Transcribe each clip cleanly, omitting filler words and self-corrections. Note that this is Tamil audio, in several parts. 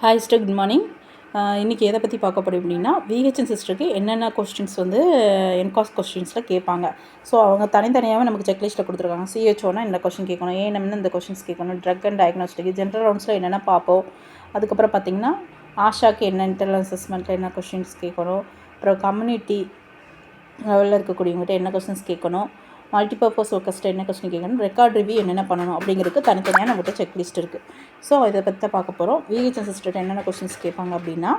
Hi sister, good morning. இன்றைக்கி எதை பற்றி பார்க்க போகிறோம் அப்படின்னா, விஹெச்என் சிஸ்டருக்கு என்னென்ன கொஸ்டின்ஸ் வந்து என்காஸ் கொஸ்டின்ஸில் கேட்பாங்க. ஸோ அவங்க தனித்தனியாகவே நமக்கு செக்லிஸ்ட்டில் கொடுத்துருக்காங்க. சிஹெச்ஓனா இந்த கொஸ்டின் கேட்கணும், ஏஎன்எம்னு இந்த கொஸ்டின்ஸ் கேட்கணும், ட்ரக் அண்ட் டயக்னோஸ்டிக், ஜென்ரல் ரவுண்ட்ஸில் என்னென்ன பார்ப்போம். அதுக்கப்புறம் பார்த்திங்கன்னா ஆஷாக்கு என்ன இன்டர்னல் அசஸ்மெண்ட்டில் என்ன கொஸ்டின்ஸ் கேட்கணும், அப்புறம் கம்யூனிட்டி லெவலில் இருக்கக்கூடியவங்ககிட்ட என்ன கொஸ்டின்ஸ் கேட்கணும், மல்டிபர்பஸ் ஒர்க்கர்ஸ்ட்டு என்ன கொஸ்டின் கேட்கணும், ரெக்கார்ட் ரிவ்யூ என்னென்ன பண்ணணும் அப்படிங்கிறதுக்கு தனித்தனியாக நம்மகிட்ட செக்லிஸ்ட் இருக்குது. ஸோ இதை பற்றி தான் பார்க்க போகிறோம். விஹெச்என் சிஸ்டர்கிட்ட என்னென்ன கொஸ்டின்ஸ் கேட்பாங்க அப்படின்னா,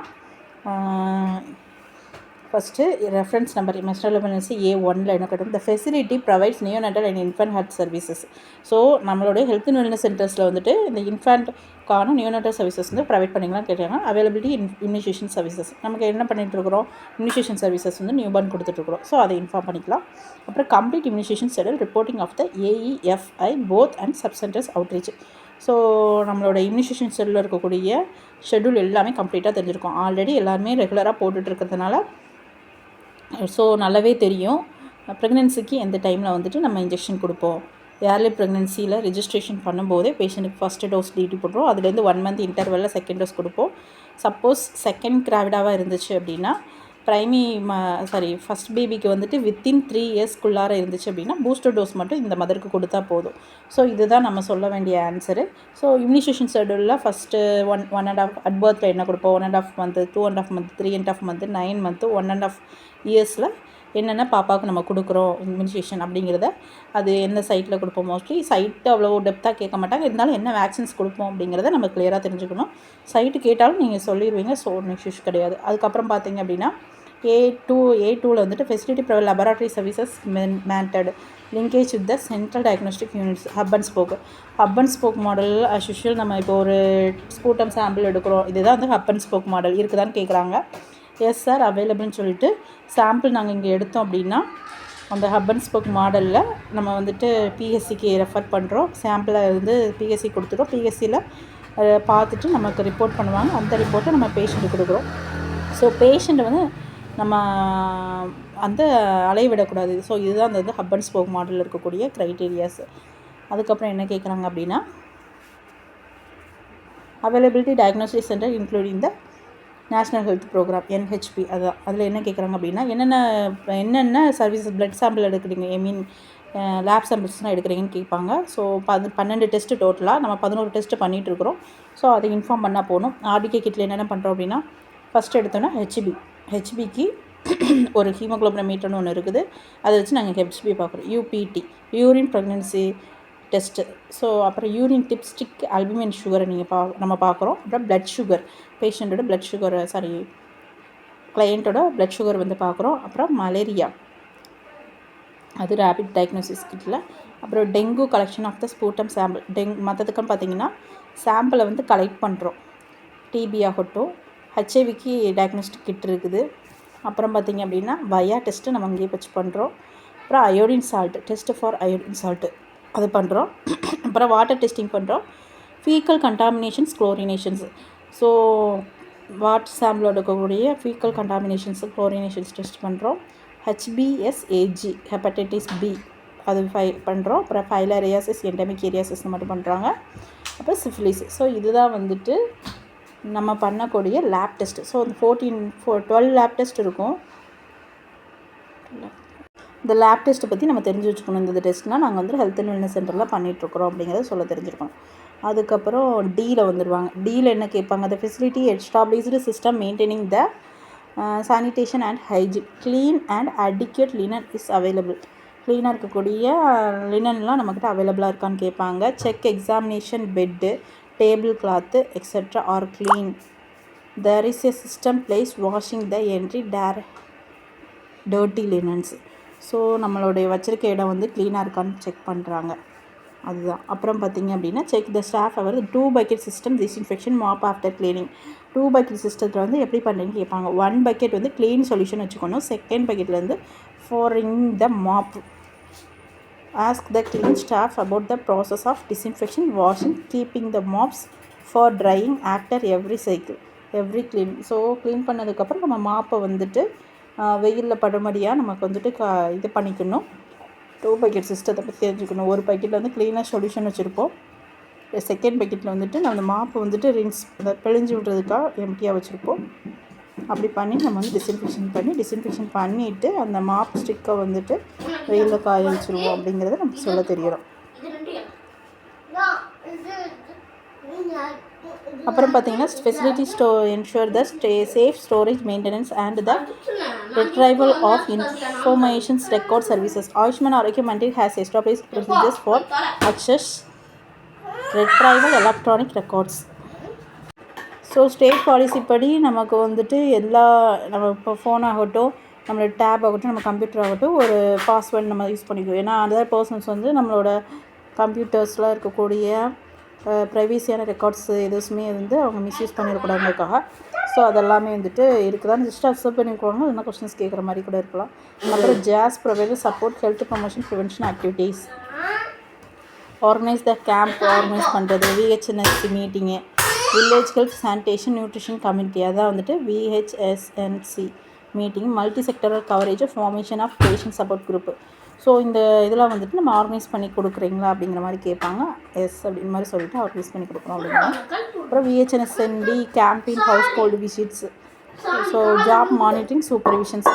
ஃபஸ்ட்டு ரெஃபரன்ஸ் நம்பர் மெஸ்டல் எமர்ஜென்சி A1 என்ன கேட்டோம், the facility provides neonatal and infant health services. So நம்மளுடைய ஹெல்த் அண்ட் வெல்னஸ் சென்டர்ஸில் வந்துட்டு இந்த இன்ஃபேண்ட்கான நியோநாட்டல் சர்வீசஸ் வந்து ப்ரொவைட் பண்ணிங்களான்னு கேட்டாங்க. அவைலபிலிட்டி இம்யூனைசேஷன் சர்வீசஸ், நமக்கு என்ன பண்ணிகிட்ருக்குறோம், இம்யூனைசேஷன் சர்வீசஸ் வந்து நியூபார்ன் கொடுத்துட்ருக்குறோம். ஸோ அதை இன்ஃபார்ம் பண்ணிக்கலாம். அப்புறம் complete immunisation schedule reporting of the AEFI both and sub centres outreach. So நம்மளோட இம்யூனைசேஷன் ஷெட்யூலில் இருக்கக்கூடிய ஷெட்யூல் எல்லாமே கம்ப்ளீட்டாக தெரிஞ்சிருக்கும். ஆல்ரெடி எல்லாருமே ரெகுலராக போட்டுட்ருக்கிறதுனால ஸோ நல்லாவே தெரியும் ப்ரெக்னென்சிக்கு எந்த டைமில் வந்துட்டு நம்ம இன்ஜெக்ஷன் கொடுப்போம். ஏர்லி ப்ரெக்னென்சியில் ரிஜிஸ்ட்ரேஷன் பண்ணும்போதே பேஷண்ட்டுக்கு ஃபஸ்ட்டு டோஸ் டியூட்டி போடுறோம். அதுலேருந்து 1 மந்த் இன்டர்வலில் செகண்ட் டோஸ் கொடுப்போம். சப்போஸ் செகண்ட் கிராவிடாவாக இருந்துச்சு அப்படின்னா ஃபஸ்ட் பேபிக்கு வந்துட்டு வித்தின் 3 இயர்ஸ்க்குள்ளார இருந்துச்சு அப்படின்னா பூஸ்டர் டோஸ் மட்டும் இந்த மதருக்கு கொடுத்தா போதும். ஸோ இதுதான் நம்ம சொல்ல வேண்டிய ஆன்சரு. ஸோ இம்யூனைசேஷன் ஷெட்யூலில் ஃபஸ்ட்டு 1.5 அட் பர்த்தில் என்ன கொடுப்போம், 1.5 மந்த்து, 2.5 மந்த், 3.5 மந்த்து, 9 மந்த்து, 1.5 இயர்ஸில் என்னென்ன பாப்பாவுக்கு நம்ம கொடுக்குறோம் இம்யூனைசேஷன் அப்படிங்கிறத அது எந்த சைட்டில் கொடுப்போம். மோஸ்ட்லி சைட்டு அவ்வளோ டெப்த்தாக கேட்க மாட்டாங்க, இருந்தாலும் என்ன வேக்சின்ஸ் கொடுப்போம் அப்படிங்கிறத நம்ம கிளியராக தெரிஞ்சுக்கணும். சைட்டு கேட்டாலும் நீங்கள் சொல்லிடுவீங்க, ஸோ இஷ்யூஸ் கிடையாது. அதுக்கப்புறம் பார்த்தீங்க அப்படின்னா A2ல் வந்துட்டு facility provide laboratory services mandate linkage with the central diagnostic units hub and spoke model as usual. நம்ம இப்போ ஒரு ஸ்பூட்டம் சாம்பிள் எடுக்கிறோம், இதுதான் வந்து ஹப் அண்ட் ஸ்போக் மாடல் இருக்குதான்னு கேட்குறாங்க. எஸ் சார் அவைலபிள்னு சொல்லிட்டு சாம்பிள் நாங்கள் இங்கே எடுத்தோம் அப்படின்னா அந்த ஹப் அண்ட் ஸ்போக் மாடலில் நம்ம வந்துட்டு பிஎஸ்சிக்கு ரெஃபர் பண்ணுறோம். சாம்பிளை வந்து பிஎஸ்சி கொடுத்துட்டோம். பிஎஸ்சியில் பார்த்துட்டு நமக்கு ரிப்போர்ட் பண்ணுவாங்க. அந்த ரிப்போர்ட்டை நம்ம பேஷண்ட்டுக்கு கொடுக்குறோம். ஸோ பேஷண்ட்டை வந்து நம்ம அந்த அலைய விடக்கூடாது. ஸோ இதுதான் அந்த ஹப் அண்ட் ஸ்போக் மாடலில் இருக்கக்கூடிய க்ரைட்டீரியாஸ். அதுக்கப்புறம் என்ன கேட்குறாங்க அப்படின்னா, availability diagnostic centre including the national health programme NHP. அதான் அதில் என்ன கேட்குறாங்க அப்படின்னா, என்னென்ன சர்வீசஸ் பிளட் சாம்பிள் எடுக்கிறீங்க, லேப் சாம்பிள்ஸ்லாம் எடுக்கிறீங்கன்னு கேட்பாங்க. ஸோ 12 டெஸ்ட்டு டோட்டலாக நம்ம 11 டெஸ்ட்டு பண்ணிகிட்ருக்குறோம். ஸோ அதை இன்ஃபார்ம் பண்ணால் போகணும். RDK கிட்டில் என்னென்ன பண்ணுறோம் அப்படின்னா, ஃபஸ்ட்டு எடுத்தோன்னா ஹெச்பிக்கு ஒரு ஹீமோக்ளோபின் மீட்டர்னு ஒன்று இருக்குது, அதை வச்சு நாங்கள் ஹெச்பி பார்க்குறோம். UPT urine pregnancy test. So அப்புறம் யூரின் டிப்ஸ்டிக் அல்புமின் சுகரை நம்ம பார்க்குறோம். அப்புறம் பிளட் சுகர், பேஷண்ட்டோட பிளட் சுகரை கிளையண்ட்டோட பிளட் சுகர் வந்து பார்க்குறோம். அப்புறம் மலேரியா, அது ரேபிட் டயக்னோசிஸ் கிட்டில். அப்புறம் dengue collection of the sputum sample. மற்றதுக்குன்னு பார்த்தீங்கன்னா சாம்பிளை வந்து கலெக்ட் பண்ணுறோம். டிபி ஆகட்டும், ஹெச்ஐவிக்கு டயக்னோஸ்டிக் கிட் இருக்குது. அப்புறம் பார்த்திங்க அப்படின்னா வயா டெஸ்ட்டு நம்ம இங்கேயே வச்சு பண்ணுறோம். அப்புறம் iodine salt test for iodine salt அது பண்ணுறோம். அப்புறம் வாட்டர் டெஸ்டிங் பண்ணுறோம். Faecal contaminations, chlorinations. So water சாம்பிளோட இருக்கக்கூடிய ஃபீக்கல் கண்டாமினேஷன்ஸ், குளோரினேஷன்ஸ் டெஸ்ட் பண்ணுறோம். HBsAg ஹெப்படைட்டிஸ் B அது பண்ணுறோம். அப்புறம் ஃபைலரியாசிஸ், எண்டமிக் ஏரியாசிஸ் மட்டும் பண்ணுறாங்க. அப்புறம் சிஃபிலிஸ். ஸோ இதுதான் வந்துட்டு நம்ம பண்ணக்கூடிய லேப் டெஸ்ட்டு. ஸோ அந்த 12 லேப் டெஸ்ட் இருக்கும். இந்த லேப் டெஸ்ட்டை பற்றி நம்ம தெரிஞ்சு வச்சுக்கணும். இந்த டெஸ்ட்னால் நாங்கள் வந்து ஹெல்த் அண்ட் வெல்னஸ் சென்டரில் பண்ணிகிட்ருக்குறோம் அப்படிங்கிறத சொல்ல தெரிஞ்சுருக்கணும். அதுக்கப்புறம் டியில் வந்துடுவாங்க. டியில் என்ன கேட்பாங்க, the facility established system maintaining the sanitation and hygiene, clean and adequate linen is available. க்ளீனாக இருக்கக்கூடிய லினன்லாம் நம்மக்கிட்ட அவைலபிளாக இருக்கான்னு கேட்பாங்க. Check examination bed, table cloth etcetera are clean. There is a system place washing the entry dirty linens. So நம்மளுடைய வச்சிருக்க இடம் வந்து க்ளீனாக இருக்கான்னு செக் பண்ணுறாங்க, அதுதான். அப்புறம் பார்த்திங்க அப்படின்னா check the staff aware 2 bucket system disinfection mop after cleaning. 2 bucket சிஸ்டத்தில் வந்து எப்படி பண்ணுறீங்கன்னு கேட்பாங்க. 1 பக்கெட் வந்து க்ளீன் சொல்யூஷன் வச்சுக்கணும். செகண்ட் பக்கெட்லேருந்து pouring the mop. Ask the clean staff about the process of disinfection, washing, keeping the mops for drying after every cycle, every clean. So clean பண்ணதுக்கப்புறம் நம்ம மாப்பை வந்துட்டு வெயிலில் படும்படியாக நமக்கு வந்துட்டு இது பண்ணிக்கணும். 2 பக்கெட் சிஸ்டத்தை பற்றி தெரிஞ்சுக்கணும். ஒரு பக்கெட்டில் வந்து க்ளீனாக சொல்யூஷன் வச்சுருப்போம். செகண்ட் பக்கெட்டில் வந்துட்டு நம்ம மாப்பு வந்துட்டு ரின்ஸ் பிழிஞ்சு விட்றதுக்காக எம்டியாக வச்சுருப்போம். அப்படி பண்ணி நம்ம வந்து டிஸ்இன்ஃபெக்ஷன் பண்ணிவிட்டு அந்த மாப் ஸ்டிக்கை வந்துட்டு வெயிலில் காய வச்சுருவோம் அப்படிங்கிறத நமக்கு சொல்ல தெரியணும். அப்புறம் பார்த்தீங்கன்னா facility ensure the safe storage maintenance and the retrieval of information record services. Ayushman Arogya Mandiri has established procedures for access retrieval electronic records. So state policy படி நமக்கு வந்துட்டு நம்ம இப்போ ஃபோன் ஆகட்டும், நம்மளோட டேப் ஆகட்டும், நம்ம கம்ப்யூட்டர் ஆகட்டும், ஒரு பாஸ்வேர்டு நம்ம யூஸ் பண்ணிக்குவோம். ஏன்னா அதர் பர்சன்ஸ் வந்து நம்மளோட கம்ப்யூட்டர்ஸில் இருக்கக்கூடிய ப்ரைவேசியான ரெக்கார்ட்ஸ் எதுவுமே வந்து அவங்க மிஸ்யூஸ் பண்ணிடக்கூடாதுக்காக. ஸோ அதெல்லாமே வந்துட்டு இருக்குதான்னு ஜஸ்ட் அப்சர்வ் பண்ணிக்குவாங்க. இல்லைனா கொஸ்டின்ஸ் கேட்குற மாதிரி கூட இருக்கலாம். அப்புறம் ஜாஸ் provider support health promotion prevention activities. Organise the camp organise பண்ணுறது, VHNSC meeting, village health sanitation nutrition community, அதான் வந்துட்டு VHSNC meeting, multi sectoral coverage, formation of patient support group. So இந்த இதெல்லாம் வந்துட்டு நம்ம ஆர்கனைஸ் பண்ணி கொடுக்குறீங்களா அப்படிங்கிற மாதிரி கேட்பாங்க. எஸ் அப்படிங்கிற மாதிரி சொல்லிட்டு ஆர்கனைஸ் பண்ணி கொடுக்குறோம் அப்படின்னா. அப்புறம் VHNSND campaign household visits, so job monitoring supervisions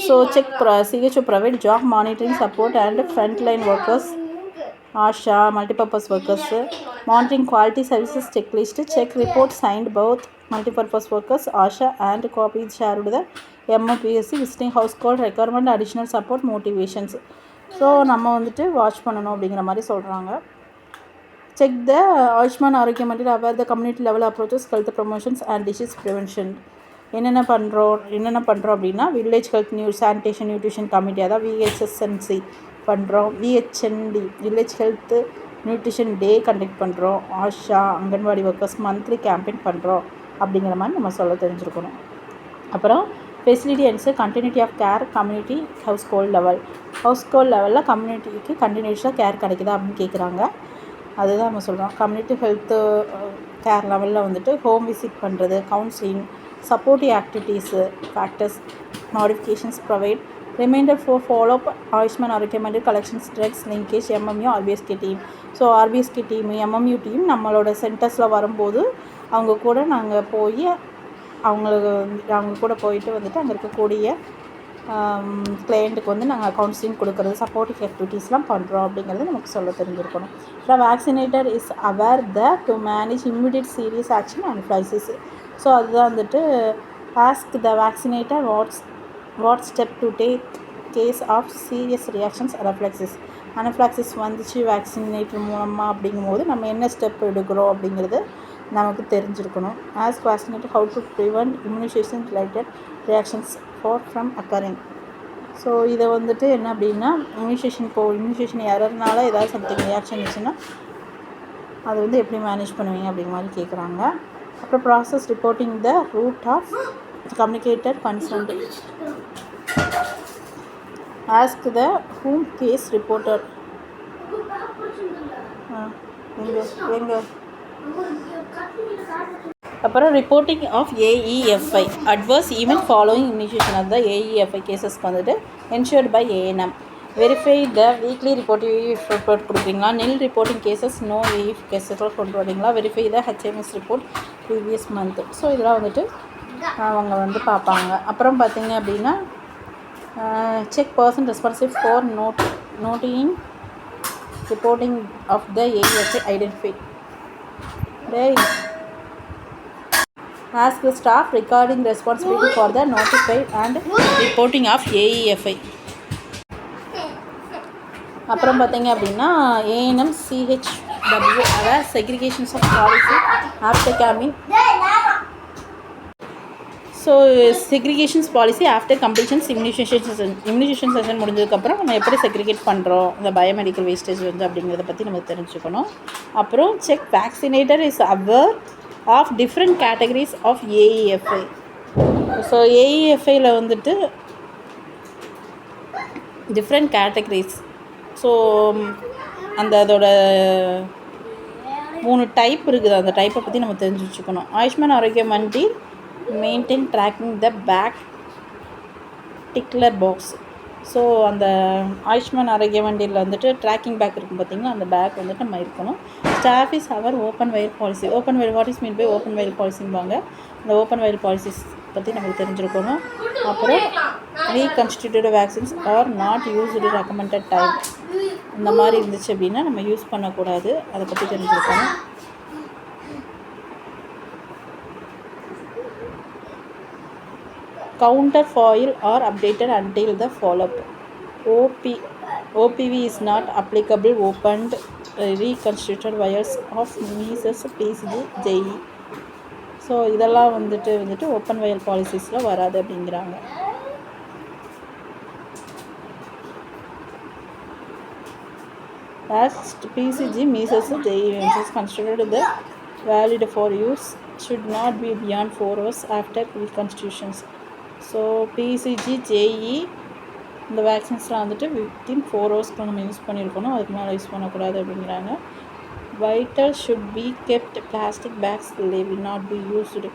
so check CHO provide job monitoring support and frontline workers, ASHA multipurpose workers, monitoring quality services checklist, check report signed both multipurpose workers, ASHA and copies shared the MOPSC visiting household requirement additional support motivations. So நம்ம வந்துட்டு வாட்ச் பண்ணணும் அப்படிங்கிற மாதிரி சொல்கிறாங்க. Check the Ayushman Arogya Mandal aware the community level approaches health promotions and disease prevention. என்னென்ன பண்ணுறோம் அப்படின்னா village health sanitation nutrition committee, அதாவது விஹெச்எஸ்என்சி பண்ணுறோம். VHND village health nutrition day conduct பண்ணுறோம். ASHA anganwadi workers monthly campaign பண்ணுறோம் அப்படிங்கிற மாதிரி நம்ம சொல்ல தெரிஞ்சுருக்கணும். அப்புறம் facility and continuity of care community household லெவலில் கம்யூனிட்டிக்கு கண்டினியூஸாக கேர் கிடைக்குதா அப்படின்னு கேட்குறாங்க. அதுதான் நம்ம சொல்கிறோம். கம்யூனிட்டி ஹெல்த்து கேர் லெவலில் வந்துட்டு ஹோம் விசிட் பண்ணுறது, counselling, supportive activities, factors modifications provide, reminder for follow up Ayushman Arogya Mandir collections drugs linkage, MMU RBSK team. So RBSK team MMU team நம்மளோட சென்டர்ஸில் வரும்போது அவங்க கூட நாங்கள் போய் அவங்க கூட போயிட்டு வந்துட்டு அங்கே இருக்கக்கூடிய கிளையண்ட்டுக்கு வந்து நாங்கள் கவுன்சிலிங் கொடுக்குறது, சப்போர்ட்டிவ் ஆக்டிவிட்டீஸ்லாம் பண்ணுறோம் அப்படிங்கிறது நமக்கு சொல்ல தெரிஞ்சிருக்கணும். The vaccinator is aware to manage immediate serious action anaphylaxis. So அதுதான் வந்துட்டு ask the vaccinator what step to take case of serious reactions anaphylaxis வந்துச்சு வேக்சினேட்டர் மூலமாக அப்படிங்கும்போது நம்ம என்ன ஸ்டெப் எடுக்கிறோம் அப்படிங்கிறது நமக்கு தெரிஞ்சிருக்கணும். Ask vaccinator how to prevent immunisation related reactions from occurring. So இதை வந்துட்டு என்ன அப்படின்னா இம்யூனைசேஷன் எரர்னால ஏதாவது சம்திங் ரியாக்ஷன் இருந்துச்சுன்னா அது வந்து எப்படி மேனேஜ் பண்ணுவீங்க அப்படிங்கிற மாதிரி கேட்குறாங்க. அப்புறம் process reporting the route of communicated concerned. Ask the whom case reporter. எங்க அப்புறம் reporting of AEFI adverse event following initiation of the AEFI கேசஸ்க்கு வந்துட்டு ensured by ANM. Verify the weekly report கொடுக்குறீங்களா, nil reporting cases no AEF கேசஸ்லாம் கொண்டு வரீங்களா, verify the HMS report previous month. So இதெல்லாம் வந்துட்டு அவங்க வந்து பார்ப்பாங்க. அப்புறம் பார்த்திங்க அப்படின்னா check person responsible for noting reporting of the ஏஇஎஃப்ஐ identify. Ask the staff regarding responsibility for the notified and reporting of AEFI. அப்புறம் பார்த்தீங்க அப்படின்னா ஏஎன்எம் சிஹெச்டபிள்யூ அதாவது segregations of policy after camping. So segregations policy after completions immunisation session முடிஞ்சதுக்கப்புறம் நம்ம எப்படி செக்ரிகேட் பண்ணுறோம் இந்த பயோமெடிக்கல் வேஸ்டேஜ் வந்து அப்படிங்கிறத பற்றி நம்ம தெரிஞ்சுக்கணும். அப்புறம் check vaccinator is aware of different categories of AEFI. So ஏஇஎஃப்ஐயில் வந்துட்டு டிஃப்ரெண்ட் கேட்டகரிஸ். ஸோ அதோட 3 டைப் இருக்குது. அந்த டைப்பை பற்றி நம்ம தெரிஞ்சு வச்சுக்கணும். Ayushman Arogya Mandir maintain tracking the back tickler box. So அந்த ஆயுஷ்மான் ஆரோக்கிய வண்டியில் வந்துட்டு ட்ராக்கிங் பேக் இருக்கும் பார்த்திங்கன்னா, அந்த பேக் வந்துட்டு நம்ம இருக்கணும். Staff is our open vial policy. Open vial what is mean by open vial பாலிசிம்பாங்க. அந்த ஓப்பன் வயல் பாலிசிஸ் பற்றி நமக்கு தெரிஞ்சிருக்கணும். அப்புறம் reconstitute vaccines are not used recommended time, இந்த மாதிரி இருந்துச்சு அப்படின்னா நம்ம யூஸ் பண்ணக்கூடாது, அதை பற்றி தெரிஞ்சிருக்கணும். Counterfoil are updated until the follow-up. OPV is not applicable opened reconstituted vials of measles, PCG, JE. So இதெல்லாம் வந்துட்டு ஓப்பன் வயல் பாலிசிஸில் வராது அப்படிங்கிறாங்க. As PCG, measles, JE is considered the valid for use should not be beyond 4 hours after reconstitutions. So BCG, JE இந்த வேக்சின்ஸ்லாம் வந்துட்டு வித்தின் 4 ஹவர்ஸ்க்கு நம்ம யூஸ் பண்ணியிருக்கணும், அதுக்கு மேலே யூஸ் பண்ணக்கூடாது அப்படிங்கிறாங்க. Vial should be kept plastic bags will not be used.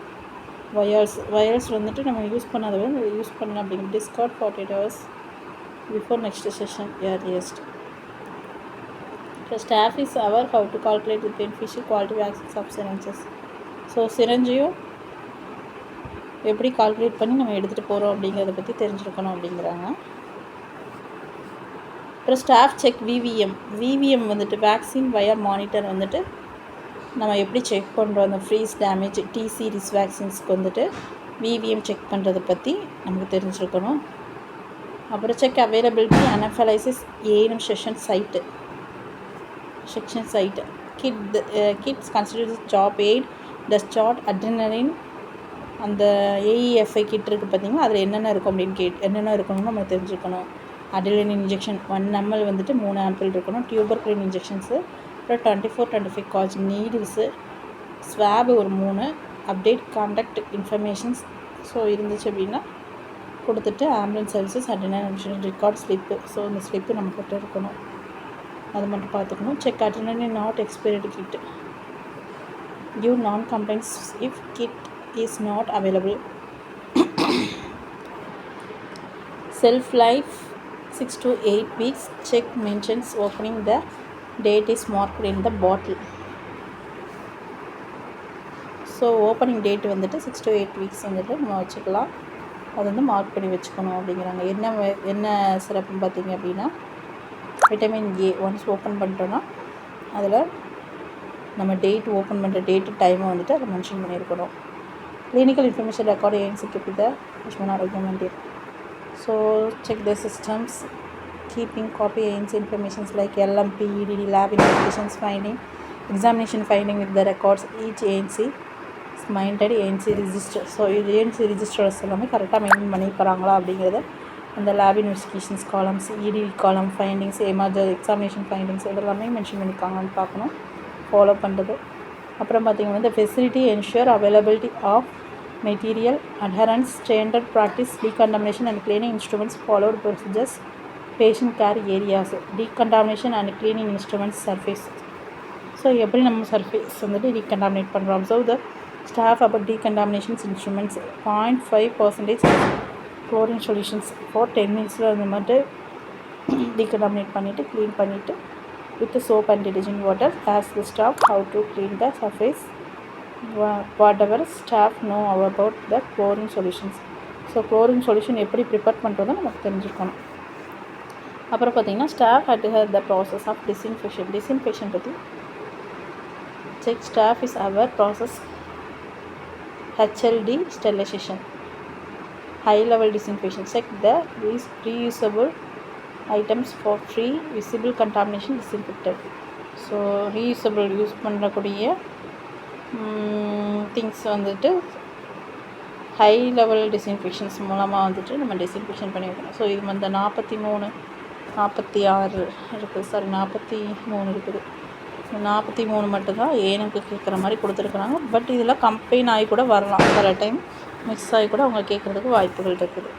Vials வந்துட்டு நம்ம யூஸ் பண்ணாத யூஸ் பண்ணலாம் அப்படிங்கிற. Discard 48 hours before next session earliest. Staff is aware how to calculate the beneficial quality vaccines of syringes. So சிரஞ்சையும் எப்படி கால்குலேட் பண்ணி நம்ம எடுத்துகிட்டு போகிறோம் அப்படிங்கிறத பற்றி தெரிஞ்சுருக்கணும் அப்படிங்கிறாங்க. அப்புறம் ஸ்டாஃப் செக் விவிஎம் வந்துட்டு வேக்சின் வயர் மானிட்டர் வந்துட்டு நம்ம எப்படி செக் பண்ணுறோம். அந்த ஃப்ரீஸ் டேமேஜ் டி சீரிஸ் வேக்சின்ஸ்க்கு வந்துட்டு விவிஎம் செக் பண்ணுறதை பற்றி நமக்கு தெரிஞ்சுருக்கணும். அப்புறம் check availability anaphylaxis ANM section site kits consider job aid dose chart adrenaline. அந்த ஏஇஎஃப்ஐ கிட் இருக்குது பார்த்திங்கன்னா, அதில் என்னென்ன இருக்கும் அப்படின்னு என்னென்ன இருக்கணும்னு நம்ம தெரிஞ்சுக்கணும். அட்ரினலின் இன்ஜெக்ஷன் 1 ml வந்துட்டு 3 ஆம்பிள் இருக்கணும். டியூபர்குலின் இன்ஜெக்ஷன்ஸு, அப்புறம் 24-25 கால்ஸ் நீடில்ஸு, ஸ்வாப் ஒரு 3, அப்டேட் கான்டாக்ட் இன்ஃபர்மேஷன்ஸ் ஸோ இருந்துச்சு அப்படின்னா கொடுத்துட்டு ambulance services adrenaline record slip. So இந்த ஸ்லிப்பு நம்மக்கிட்ட இருக்கணும், அது மட்டும் பார்த்துக்கணும். Check adrenaline not expired kit. Give நான் complaints if kit is not available. Shelf life 6 to 8 weeks. Check mentions opening the date is marked in the bottle. So opening date வந்துட்டு 6 to 8 weeks வந்துட்டு நம்ம வச்சுக்கலாம், அது வந்து மார்க் பண்ணி வச்சுக்கணும் அப்படிங்கிறாங்க. என்ன சிறப்புன்னு பார்த்தீங்க அப்படின்னா, விட்டமின் ஏ ஒன்ஸ் ஓப்பன் பண்ணிட்டோன்னா அதில் நம்ம டேட் ஓப்பன் பண்ணுற டேட்டு டைமை வந்துட்டு அதை மென்ஷன் பண்ணியிருக்கணும். Clinical information record ANC keep with the Ayushman Arogya Mandir. So check the systems, keeping copy ANC informations like LMP, EDD, lab investigations finding, examination finding with the records. Each ANC is maintained ANC register. So ANC registers எல்லாமே கரெக்டாக மெயின்டைன் பண்ணியிருக்கிறாங்களா அப்படிங்கிறத அந்த lab investigations columns, EDD column findings, emergency examination findings இதெல்லாமே மென்ஷன் பண்ணியிருக்காங்கன்னு பார்க்கணும், ஃபாலோ பண்ணுறது. அப்புறம் பார்த்திங்கன்னா இந்த facility ensure availability of material, adherence, standard practice, decontamination and cleaning instruments, followed procedures, patient care areas, decontamination and cleaning instruments, surface. So எப்படி நம்ம சர்ஃபேஸ் வந்துட்டு டீகண்டாமினேட் பண்ணுறோம். So the staff about decontaminations instruments 0.5% chlorine solutions for 10 minutes அந்த மாதிரி டீகண்டாமினேட் பண்ணிவிட்டு க்ளீன் பண்ணிவிட்டு with the soap and detergent water. Ask the staff how to clean the surface. Whatever staff know about the chlorine solutions. So chlorine solution எப்படி ப்ரிப்பேர் பண்ணுறதோ நமக்கு தெரிஞ்சுக்கணும். அப்புறம் பார்த்திங்கன்னா staff had to have the process of disinfection பற்றி check. Staff is aware process HLD sterilization, high level disinfection. Check the reusable items for free visible contamination disinfected. So reusable use பண்ணக்கூடிய திங்ஸ் வந்துட்டு ஹை லெவல் டிஸ்இன்ஃபெக்ஷன்ஸ் மூலமாக வந்துட்டு நம்ம டிஸ்இன்ஃபெக்ஷன் பண்ணி வைக்கணும். ஸோ இது வந்து 46 இருக்குது, சாரி 43 இருக்குது. 43 மட்டும்தான் ஏனுக்கு கேட்குற மாதிரி கொடுத்துருக்குறாங்க. பட் இதில் கம்பைன் ஆகி கூட வரலாம், சில டைம் மிக்ஸ் ஆகி கூட அவங்க கேட்குறதுக்கு வாய்ப்புகள் இருக்குது.